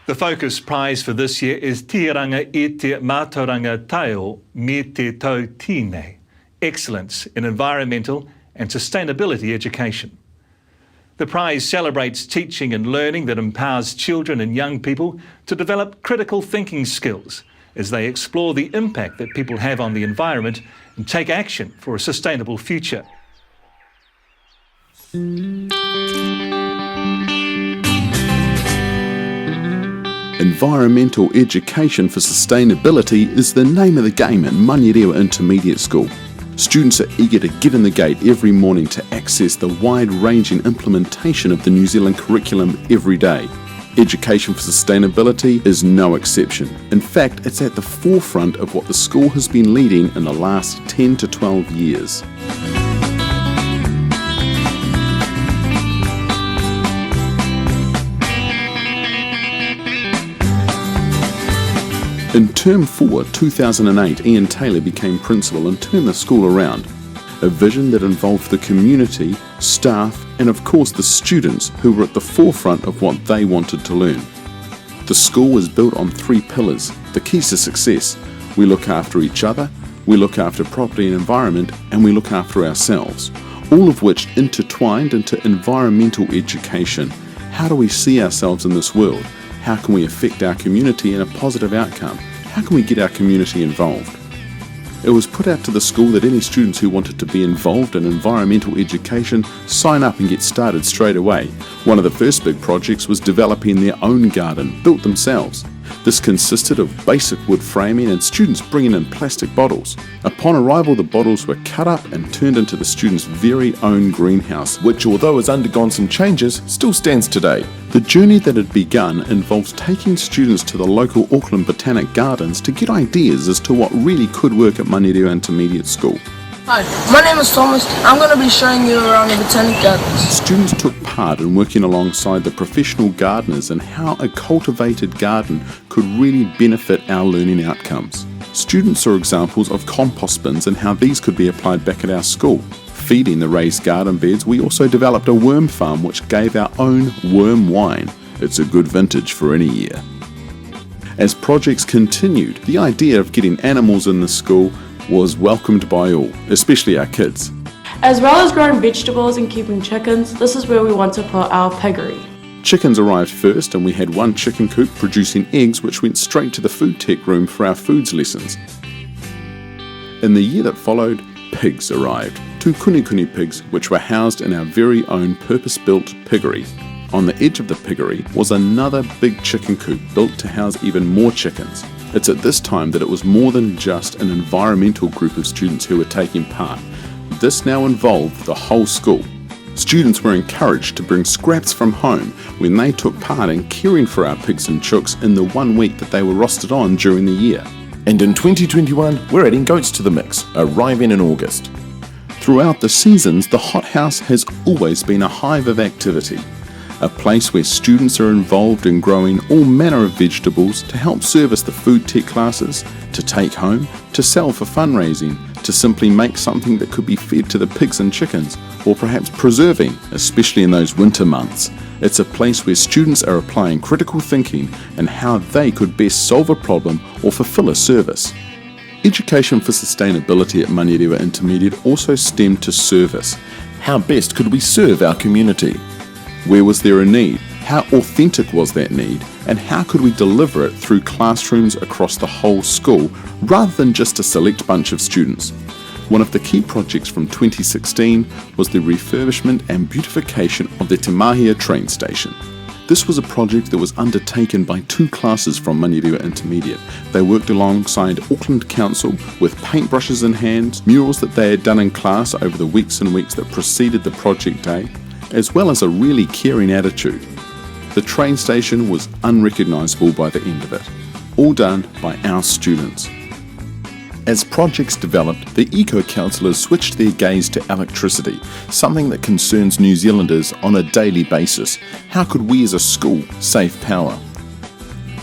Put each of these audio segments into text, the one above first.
The Focus Prize for this year is Tiranga I Te Mātauranga Taio Me Te Tau Tine, Excellence in Environmental and Sustainability Education. The prize celebrates teaching and learning that empowers children and young people to develop critical thinking skills as they explore the impact that people have on the environment and take action for a sustainable future. Environmental Education for Sustainability is the name of the game at Manurewa Intermediate School. Students are eager to get in the gate every morning to access the wide-ranging implementation of the New Zealand curriculum every day. Education for Sustainability is no exception. In fact, it's at the forefront of what the school has been leading in the last 10 to 12 years. In Term 4, 2008, Ian Taylor became principal and turned the school around. A vision that involved the community, staff, and of course the students who were at the forefront of what they wanted to learn. The school was built on 3 pillars, the keys to success. We look after each other, we look after property and environment, and we look after ourselves, all of which intertwined into environmental education. How do we see ourselves in this world? How can we affect our community in a positive outcome? How can we get our community involved? It was put out to the school that any students who wanted to be involved in environmental education sign up and get started straight away. One of the first big projects was developing their own garden, built themselves. This consisted of basic wood framing and students bringing in plastic bottles. Upon arrival, the bottles were cut up and turned into the students' very own greenhouse, which, although has undergone some changes, still stands today. The journey that had begun involves taking students to the local Auckland Botanic Gardens to get ideas as to what really could work at Manurewa Intermediate School. Hi, my name is Thomas. I'm going to be showing you around the Botanic Gardens. Students took part in working alongside the professional gardeners and how a cultivated garden could really benefit our learning outcomes. Students are examples of compost bins and how these could be applied back at our school. Feeding the raised garden beds, we also developed a worm farm which gave our own worm wine. It's a good vintage for any year. As projects continued, the idea of getting animals in the school was welcomed by all, especially our kids. As well as growing vegetables and keeping chickens, this is where we want to put our piggery. Chickens arrived first and we had 1 chicken coop producing eggs which went straight to the food tech room for our foods lessons. In the year that followed, pigs arrived. 2 kunikuni pigs which were housed in our very own purpose-built piggery. On the edge of the piggery was another big chicken coop built to house even more chickens. It's at this time that it was more than just an environmental group of students who were taking part. This now involved the whole school. Students were encouraged to bring scraps from home when they took part in caring for our pigs and chooks in the 1 week that they were rostered on during the year. And in 2021, we're adding goats to the mix, arriving in August. Throughout the seasons, the hothouse has always been a hive of activity. A place where students are involved in growing all manner of vegetables to help service the food tech classes, to take home, to sell for fundraising, to simply make something that could be fed to the pigs and chickens, or perhaps preserving, especially in those winter months. It's a place where students are applying critical thinking and how they could best solve a problem or fulfill a service. Education for Sustainability at Manurewa Intermediate also stemmed to service. How best could we serve our community? Where was there a need? How authentic was that need? And how could we deliver it through classrooms across the whole school rather than just a select bunch of students? One of the key projects from 2016 was the refurbishment and beautification of the Te Mahia train station. This was a project that was undertaken by 2 classes from Manurewa Intermediate. They worked alongside Auckland Council with paintbrushes in hand, murals that they had done in class over the weeks and weeks that preceded the project day, as well as a really caring attitude. The train station was unrecognisable by the end of it, all done by our students. As projects developed, the eco-councillors switched their gaze to electricity, something that concerns New Zealanders on a daily basis. How could we as a school save power?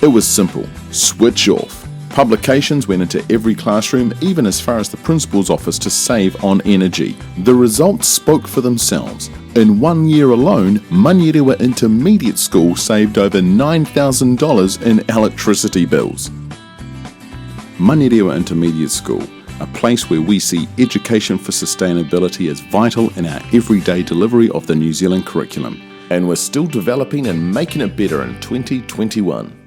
It was simple: switch off. Publications went into every classroom, even as far as the principal's office, to save on energy. The results spoke for themselves. In 1 year alone, Manurewa Intermediate School saved over $9,000 in electricity bills. Manurewa Intermediate School, a place where we see education for sustainability as vital in our everyday delivery of the New Zealand curriculum. And we're still developing and making it better in 2021.